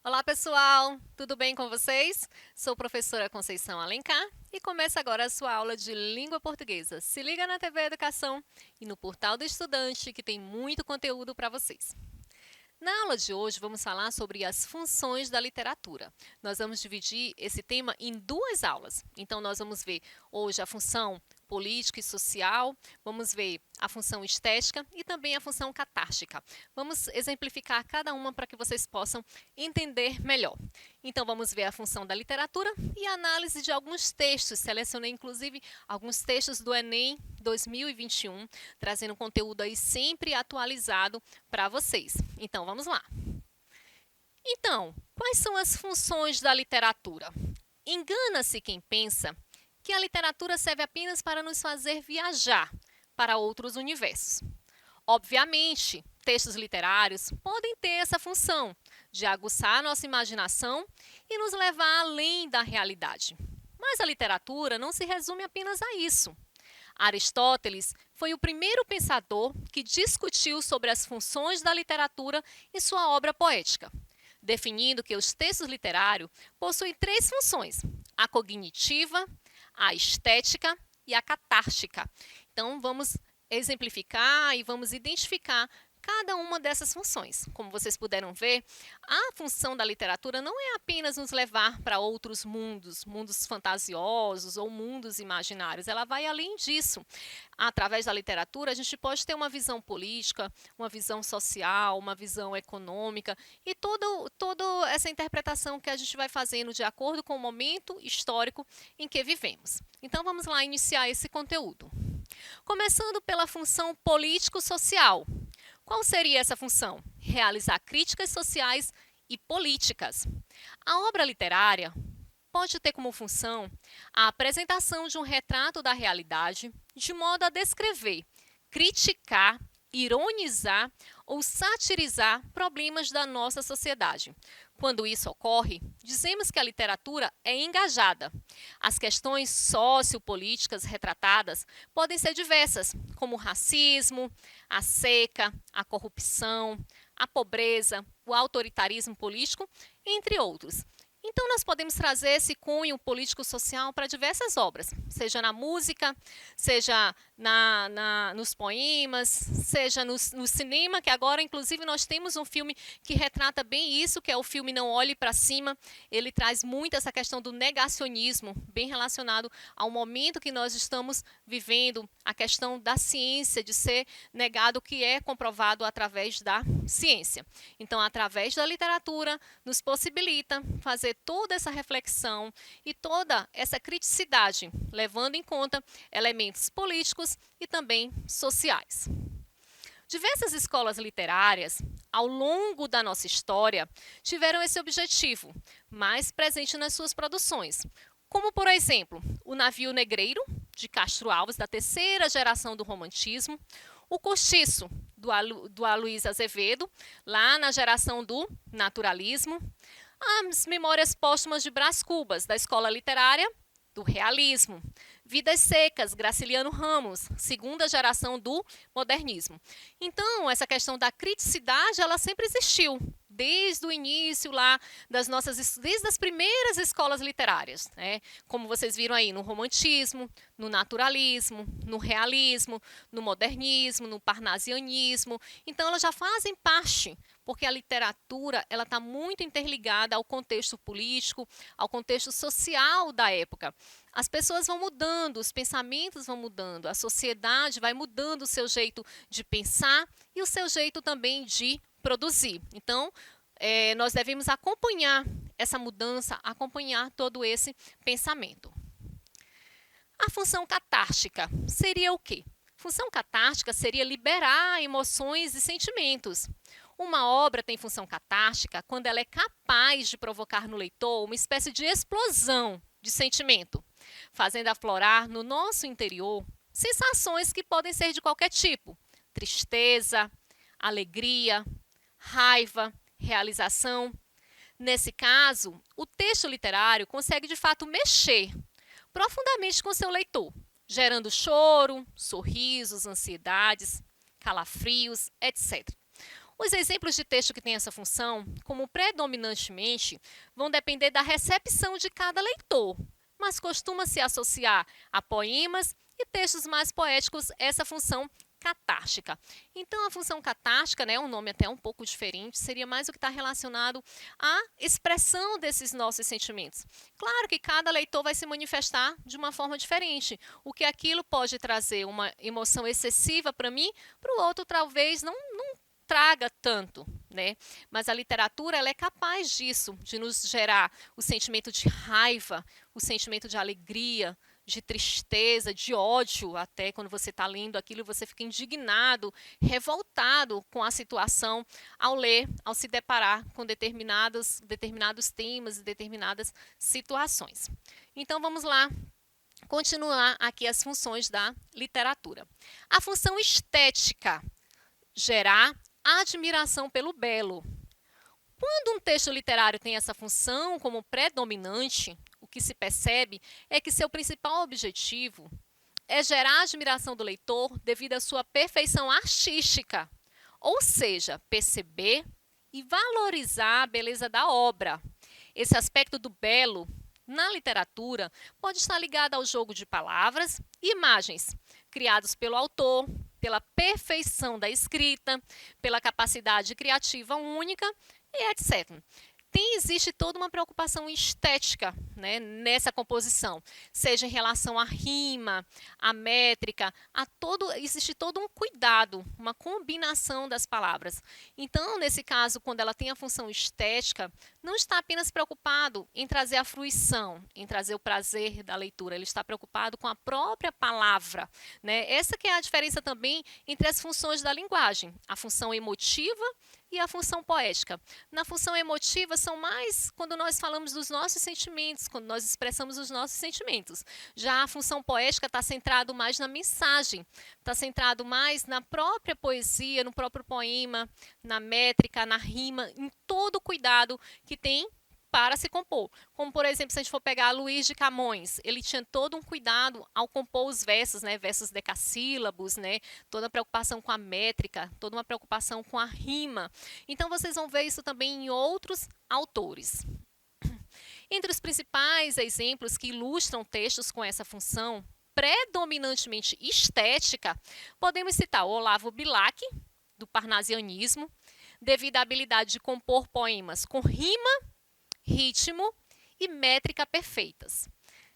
Olá pessoal, tudo bem com vocês? Sou professora Conceição Alencar e começa agora a sua aula de língua portuguesa. Se liga na TV Educação e no portal do estudante que tem muito conteúdo para vocês. Na aula de hoje vamos falar sobre as funções da literatura. Nós vamos dividir esse tema em duas aulas. Então nós vamos ver hoje a função política e social, vamos ver a função estética e também a função catártica. Vamos exemplificar cada uma para que vocês possam entender melhor. Então vamos ver a função da literatura e a análise de alguns textos. Selecionei inclusive alguns textos do Enem 2021, trazendo conteúdo aí sempre atualizado para vocês. Então vamos lá. Então, quais são as funções da literatura? Engana-se quem pensa que a literatura serve apenas para nos fazer viajar para outros universos. Obviamente, textos literários podem ter essa função de aguçar nossa imaginação e nos levar além da realidade. Mas a literatura não se resume apenas a isso. Aristóteles foi o primeiro pensador que discutiu sobre as funções da literatura em sua obra poética, definindo que os textos literários possuem três funções: a cognitiva, a estética e a catártica. Então, vamos exemplificar e vamos identificar cada uma dessas funções. Como vocês puderam ver, a função da literatura não é apenas nos levar para outros mundos, mundos fantasiosos ou mundos imaginários. Ela vai além disso. Através da literatura, a gente pode ter uma visão política, uma visão social, uma visão econômica e toda essa interpretação que a gente vai fazendo de acordo com o momento histórico em que vivemos. Então, vamos lá iniciar esse conteúdo. Começando pela função político-social. Qual seria essa função? Realizar críticas sociais e políticas. A obra literária pode ter como função a apresentação de um retrato da realidade, de modo a descrever, criticar, ironizar ou satirizar problemas da nossa sociedade. Quando isso ocorre, dizemos que a literatura é engajada. As questões sociopolíticas retratadas podem ser diversas, como o racismo, a seca, a corrupção, a pobreza, o autoritarismo político, entre outros. Então, nós podemos trazer esse cunho político-social para diversas obras, seja na música, seja nos poemas, seja no cinema, que agora, inclusive, nós temos um filme que retrata bem isso, que é o filme Não Olhe para Cima. Ele traz muito essa questão do negacionismo, bem relacionado ao momento que nós estamos vivendo, a questão da ciência, de ser negado o que é comprovado através da ciência. Então, através da literatura, nos possibilita fazer toda essa reflexão e toda essa criticidade, levando em conta elementos políticos e também sociais. Diversas escolas literárias, ao longo da nossa história, tiveram esse objetivo, mais presente nas suas produções, como, por exemplo, o Navio Negreiro, de Castro Alves, da terceira geração do romantismo, o Cortiço, do Aloysio Azevedo, lá na geração do naturalismo, as Memórias Póstumas de Brás Cubas, da escola literária do realismo, Vidas Secas, Graciliano Ramos, segunda geração do modernismo. Então, essa questão da criticidade, ela sempre existiu, desde o início lá desde as primeiras escolas literárias, né? Como vocês viram aí no romantismo, no naturalismo, no realismo, no modernismo, no parnasianismo. Então, elas já fazem parte, porque a literatura ela está muito interligada ao contexto político, ao contexto social da época. As pessoas vão mudando, os pensamentos vão mudando, a sociedade vai mudando o seu jeito de pensar e o seu jeito também de produzir. Então, nós devemos acompanhar essa mudança, acompanhar todo esse pensamento. A função catártica seria o quê? Função catártica seria liberar emoções e sentimentos. Uma obra tem função catártica quando ela é capaz de provocar no leitor uma espécie de explosão de sentimento, fazendo aflorar no nosso interior sensações que podem ser de qualquer tipo: tristeza, alegria, raiva, realização. Nesse caso, o texto literário consegue de fato mexer profundamente com seu leitor, gerando choro, sorrisos, ansiedades, calafrios, etc. Os exemplos de texto que têm essa função, como predominantemente, vão depender da recepção de cada leitor, mas costuma se associar a poemas e textos mais poéticos essa função catártica. Então, a função catártica, um nome até um pouco diferente, seria mais o que está relacionado à expressão desses nossos sentimentos. Claro que cada leitor vai se manifestar de uma forma diferente. O que aquilo pode trazer uma emoção excessiva para mim, para o outro talvez não traga tanto, Mas a literatura ela é capaz disso, de nos gerar o sentimento de raiva, o sentimento de alegria, de tristeza, de ódio, até quando você está lendo aquilo, você fica indignado, revoltado com a situação ao ler, ao se deparar com determinados temas e determinadas situações. Então, vamos lá continuar aqui as funções da literatura. A função estética, gerar admiração pelo belo. Quando um texto literário tem essa função como predominante, o que se percebe é que seu principal objetivo é gerar a admiração do leitor devido à sua perfeição artística, ou seja, perceber e valorizar a beleza da obra. Esse aspecto do belo na literatura pode estar ligado ao jogo de palavras e imagens criados pelo autor, pela perfeição da escrita, pela capacidade criativa única e etc. Existe toda uma preocupação estética nessa composição, seja em relação à rima, à métrica, existe todo um cuidado, uma combinação das palavras. Então, nesse caso, quando ela tem a função estética, não está apenas preocupado em trazer a fruição, em trazer o prazer da leitura, ele está preocupado com a própria palavra. Essa que é a diferença também entre as funções da linguagem, a função emotiva e a função poética. Na função emotiva, são mais quando nós falamos dos nossos sentimentos, quando nós expressamos os nossos sentimentos. Já a função poética está centrado mais na mensagem, está centrado mais na própria poesia, no próprio poema, na métrica, na rima, em todo o cuidado que tem para se compor. Como, por exemplo, se a gente for pegar Luís de Camões, ele tinha todo um cuidado ao compor os versos, versos decassílabos, toda a preocupação com a métrica, toda uma preocupação com a rima. Então, vocês vão ver isso também em outros autores. Entre os principais exemplos que ilustram textos com essa função predominantemente estética, podemos citar o Olavo Bilac, do parnasianismo, devido à habilidade de compor poemas com rima, ritmo e métrica perfeitas.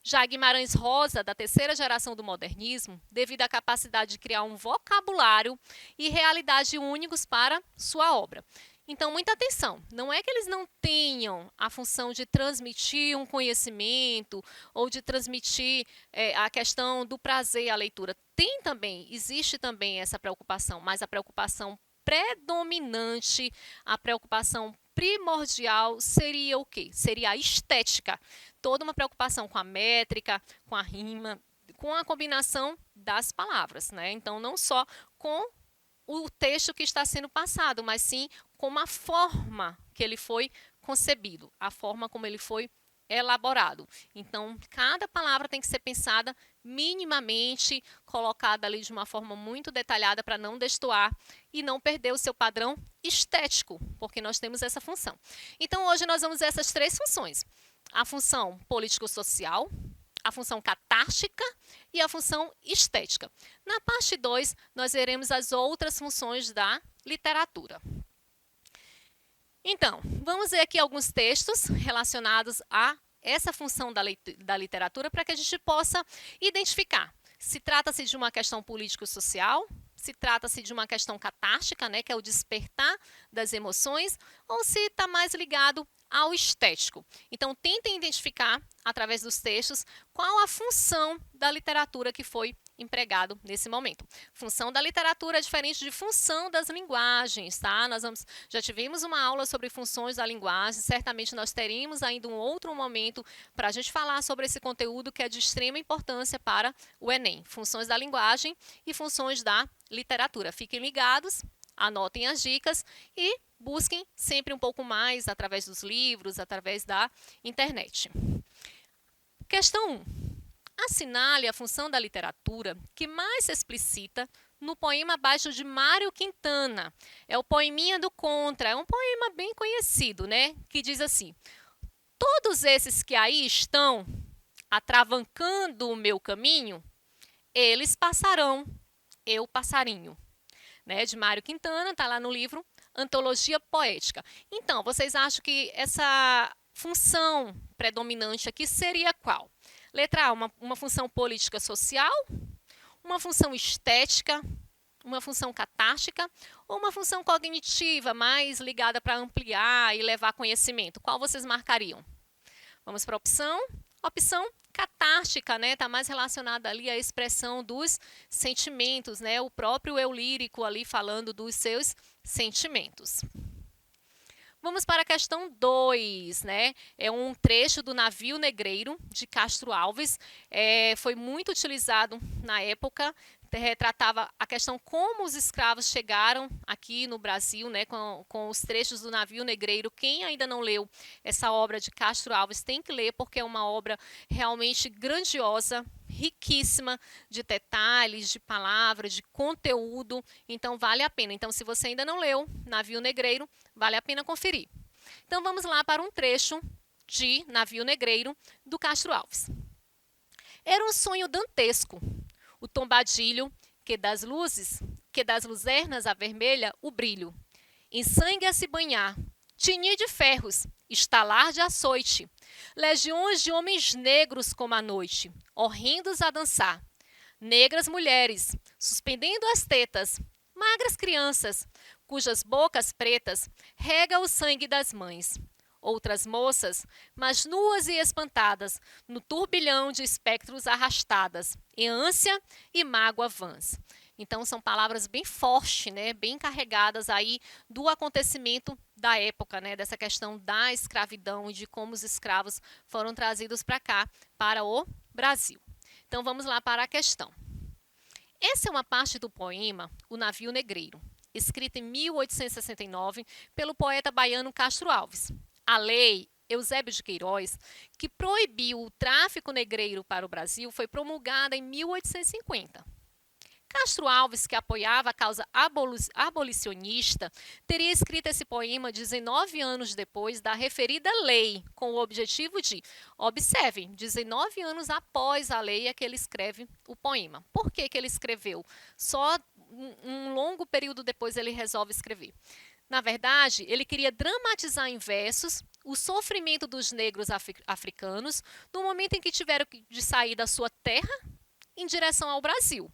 Já Guimarães Rosa, da terceira geração do modernismo, devido à capacidade de criar um vocabulário e realidade únicos para sua obra. Então, muita atenção, não é que eles não tenham a função de transmitir um conhecimento ou de transmitir a questão do prazer à leitura. Existe também essa preocupação, mas a preocupação predominante, a preocupação primordial seria o quê? Seria a estética. Toda uma preocupação com a métrica, com a rima, com a combinação das palavras, Então, não só com o texto que está sendo passado, mas sim com a forma que ele foi concebido, a forma como ele foi elaborado. Então, cada palavra tem que ser pensada minimamente, colocada ali de uma forma muito detalhada para não destoar e não perder o seu padrão estético, porque nós temos essa função. Então, hoje nós vamos ver essas três funções. A função político-social, a função catártica e a função estética. Na parte 2, nós veremos as outras funções da literatura. Então, vamos ver aqui alguns textos relacionados a essa função da literatura para que a gente possa identificar se trata-se de uma questão político-social, se trata-se de uma questão catártica, que é o despertar das emoções, ou se está mais ligado ao estético. Então, tentem identificar, através dos textos, qual a função da literatura que foi empregado nesse momento. Função da literatura é diferente de função das linguagens, tá? Já tivemos uma aula sobre funções da linguagem, certamente nós teremos ainda um outro momento para a gente falar sobre esse conteúdo que é de extrema importância para o Enem. Funções da linguagem e funções da literatura. Fiquem ligados, anotem as dicas e busquem sempre um pouco mais através dos livros, através da internet. Questão 1. Assinale a função da literatura que mais se explicita no poema Abaixo de Mário Quintana. É o poeminha do Contra, é um poema bem conhecido, né? Que diz assim: todos esses que aí estão atravancando o meu caminho, eles passarão, eu passarinho. Né? De Mário Quintana, está lá no livro Antologia Poética. Então, vocês acham que essa função predominante aqui seria qual? Letra A, uma função política social, uma função estética, uma função catártica ou uma função cognitiva, mais ligada para ampliar e levar conhecimento? Qual vocês marcariam? Vamos para a opção. Opção catártica, né? Está mais relacionada ali à expressão dos sentimentos, né? O próprio eu lírico ali falando dos seus sentimentos. Vamos para a questão 2, né? É um trecho do Navio Negreiro, de Castro Alves. Foi muito utilizado na época, retratava a questão como os escravos chegaram aqui no Brasil, né, com os trechos do Navio Negreiro. Quem ainda não leu essa obra de Castro Alves tem que ler, porque é uma obra realmente grandiosa, riquíssima de detalhes, de palavras, de conteúdo, então vale a pena. Então, se você ainda não leu Navio Negreiro, vale a pena conferir. Então, vamos lá para um trecho de Navio Negreiro, do Castro Alves. Era um sonho dantesco, o tombadilho, que das luzernas a vermelha, o brilho. Em sangue a se banhar, tinir de ferros, estalar de açoite, legiões de homens negros como a noite, horrendos a dançar, negras mulheres, suspendendo as tetas, magras crianças, cujas bocas pretas rega o sangue das mães. Outras moças, mas nuas e espantadas, no turbilhão de espectros arrastadas, em ânsia e mágoa vãs. Então, são palavras bem fortes, né, bem carregadas aí do acontecimento da época, né, dessa questão da escravidão e de como os escravos foram trazidos para cá, para o Brasil. Então, vamos lá para a questão. Essa é uma parte do poema O Navio Negreiro, escrita em 1869 pelo poeta baiano Castro Alves. A lei Eusébio de Queiroz, que proibiu o tráfico negreiro para o Brasil, foi promulgada em 1850. Castro Alves, que apoiava a causa abolicionista, teria escrito esse poema 19 anos depois da referida lei, com o objetivo de, observem, 19 anos após a lei é que ele escreve o poema. Por que ele escreveu? Só um longo período depois ele resolve escrever. Na verdade, ele queria dramatizar em versos o sofrimento dos negros africanos no momento em que tiveram de sair da sua terra em direção ao Brasil,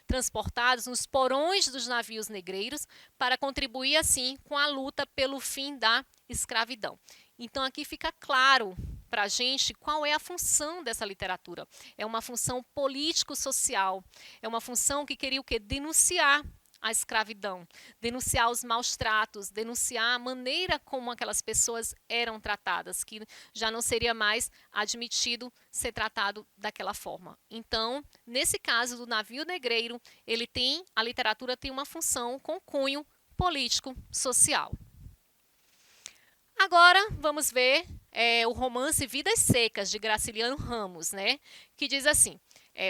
transportados nos porões dos navios negreiros para contribuir, assim, com a luta pelo fim da escravidão. Então, aqui fica claro para a gente qual é a função dessa literatura. É uma função político-social, é uma função que queria o quê? Denunciar a escravidão, denunciar os maus tratos, denunciar a maneira como aquelas pessoas eram tratadas, que já não seria mais admitido ser tratado daquela forma. Então, nesse caso do Navio Negreiro, a literatura tem uma função com cunho político-social. Agora, vamos ver o romance Vidas Secas, de Graciliano Ramos, né, que diz assim: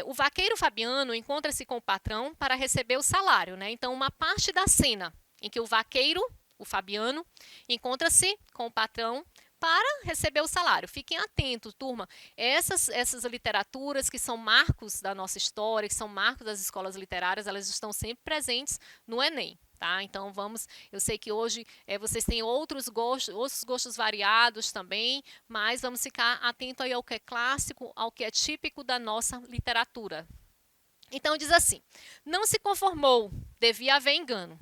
o vaqueiro Fabiano encontra-se com o patrão para receber o salário, né? Então, uma parte da cena em que o vaqueiro, o Fabiano, encontra-se com o patrão para receber o salário. Fiquem atentos, turma. Essas literaturas que são marcos da nossa história, que são marcos das escolas literárias, elas estão sempre presentes no Enem. Tá? Então, eu sei que hoje vocês têm outros gostos variados também, mas vamos ficar atento aí ao que é clássico, ao que é típico da nossa literatura. Então, diz assim: não se conformou, devia haver engano.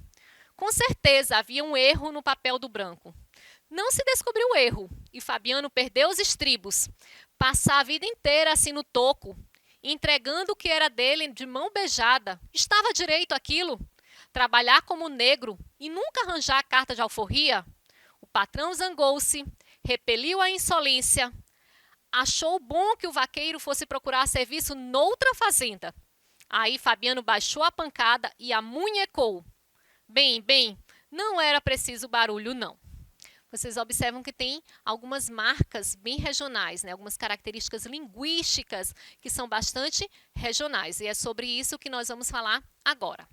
Com certeza, havia um erro no papel do branco. Não se descobriu o erro, e Fabiano perdeu os estribos. Passar a vida inteira assim no toco, entregando o que era dele de mão beijada. Estava direito aquilo? Trabalhar como negro e nunca arranjar a carta de alforria? O patrão zangou-se, repeliu a insolência, achou bom que o vaqueiro fosse procurar serviço noutra fazenda. Aí Fabiano baixou a pancada e amunhecou. Bem, não era preciso barulho, não. Vocês observam que tem algumas marcas bem regionais, né? Algumas características linguísticas que são bastante regionais. E é sobre isso que nós vamos falar agora.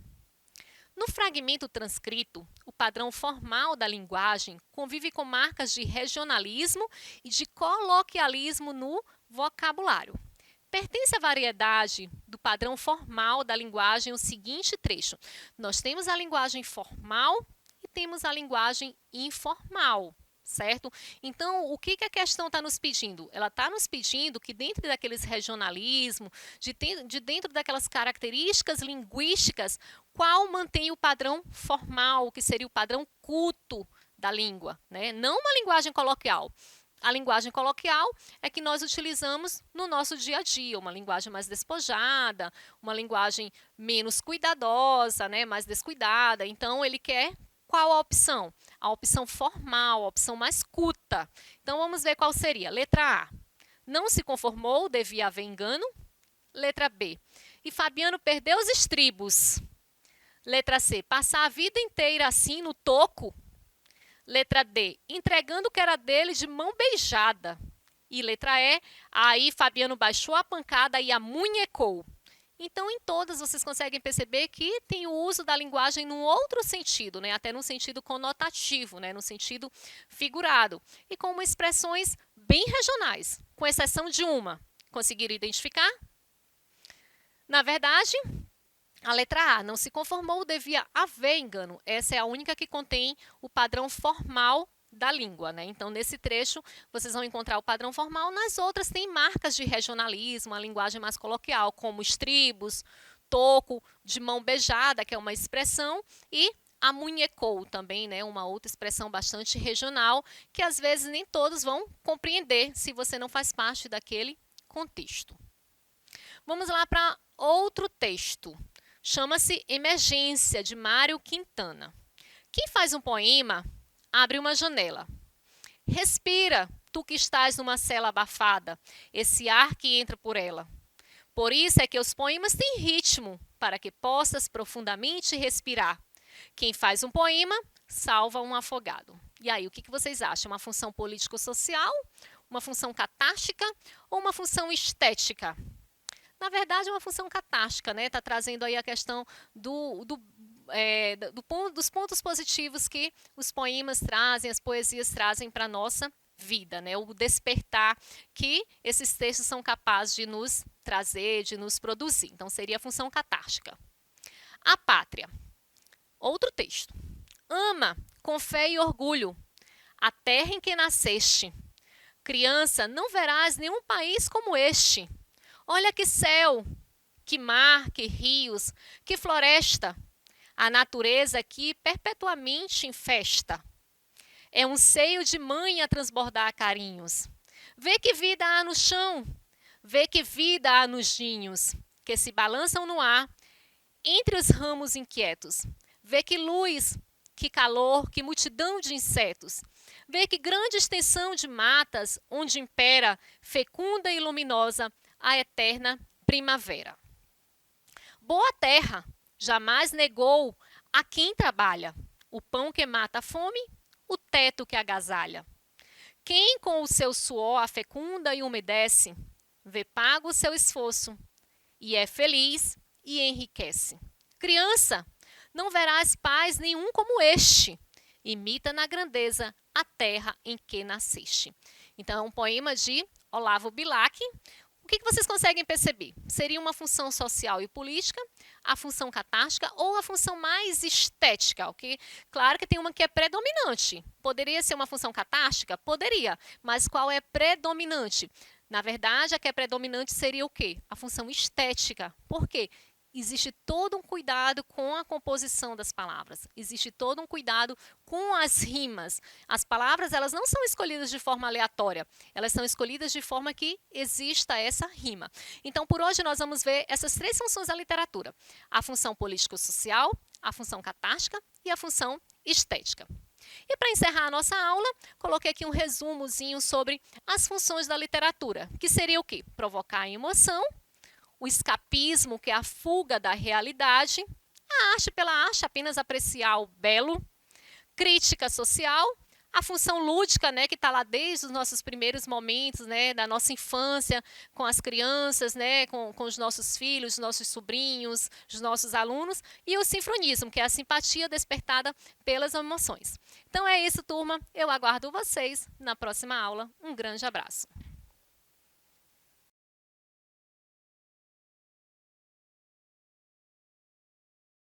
No fragmento transcrito, o padrão formal da linguagem convive com marcas de regionalismo e de coloquialismo no vocabulário. Pertence à variedade do padrão formal da linguagem o seguinte trecho. Nós temos a linguagem formal e temos a linguagem informal, certo? Então, o que a questão está nos pedindo? Ela está nos pedindo que dentro daqueles regionalismos, de dentro daquelas características linguísticas, qual mantém o padrão formal, que seria o padrão culto da língua, né? Não uma linguagem coloquial. A linguagem coloquial é que nós utilizamos no nosso dia a dia, uma linguagem mais despojada, uma linguagem menos cuidadosa, né, mais descuidada. Então, ele quer qual a opção? A opção formal, a opção mais culta. Então, vamos ver qual seria. Letra A. Não se conformou, devia haver engano. Letra B. E Fabiano perdeu os estribos. Letra C. Passar a vida inteira assim no toco. Letra D, entregando o que era dele de mão beijada. E letra E, aí Fabiano baixou a pancada e amunhecou. Então, em todas, vocês conseguem perceber que tem o uso da linguagem num outro sentido, né? Até no sentido conotativo, né? No sentido figurado. E com expressões bem regionais, com exceção de uma. Conseguiram identificar? Na verdade, a letra A, não se conformou, devia haver engano. Essa é a única que contém o padrão formal da língua, né? Então, nesse trecho, vocês vão encontrar o padrão formal. Nas outras, tem marcas de regionalismo, a linguagem mais coloquial, como estribos, toco, de mão beijada, que é uma expressão, e amunhecou também, né? Uma outra expressão bastante regional, que às vezes nem todos vão compreender se você não faz parte daquele contexto. Vamos lá para outro texto. Chama-se Emergência, de Mário Quintana. Quem faz um poema, abre uma janela. Respira, tu que estás numa cela abafada, esse ar que entra por ela. Por isso é que os poemas têm ritmo, para que possas profundamente respirar. Quem faz um poema, salva um afogado. E aí, o que vocês acham? Uma função político-social, uma função catártica ou uma função estética? Na verdade, é uma função catártica, né? Está trazendo aí a questão dos pontos positivos que os poemas trazem, as poesias trazem para a nossa vida, né? O despertar que esses textos são capazes de nos trazer, de nos produzir. Então, seria a função catártica. A pátria. Outro texto. Ama com fé e orgulho a terra em que nasceste. Criança, não verás nenhum país como este. Olha que céu, que mar, que rios, que floresta. A natureza aqui perpetuamente em festa. É um seio de mãe a transbordar carinhos. Vê que vida há no chão, vê que vida há nos ninhos, que se balançam no ar, entre os ramos inquietos. Vê que luz, que calor, que multidão de insetos. Vê que grande extensão de matas, onde impera, fecunda e luminosa, a eterna primavera. Boa terra, jamais negou a quem trabalha o pão que mata a fome, o teto que agasalha. Quem com o seu suor a fecunda e umedece, vê pago o seu esforço e é feliz e enriquece. Criança, não verás paz nenhum como este. Imita na grandeza a terra em que nasceste. Então, é um poema de Olavo Bilac. O que vocês conseguem perceber? Seria uma função social e política, a função catártica ou a função mais estética? Okay? Claro que tem uma que é predominante. Poderia ser uma função catártica? Poderia, mas qual é predominante? Na verdade, a que é predominante seria o quê? A função estética. Por quê? Existe todo um cuidado com a composição das palavras. Existe todo um cuidado com as rimas. As palavras, elas não são escolhidas de forma aleatória. Elas são escolhidas de forma que exista essa rima. Então, por hoje, nós vamos ver essas três funções da literatura. A função político-social, a função catártica e a função estética. E para encerrar a nossa aula, coloquei aqui um resumozinho sobre as funções da literatura, que seria o quê? Provocar a emoção, o escapismo, que é a fuga da realidade, A arte pela arte, apenas apreciar o belo. Crítica social, a função lúdica, né, que está lá desde os nossos primeiros momentos, né, da nossa infância, com as crianças, né, com os nossos filhos, os nossos sobrinhos, os nossos alunos, e o sinfronismo, que é a simpatia despertada pelas emoções. Então é isso, turma. Eu aguardo vocês na próxima aula. Um grande abraço.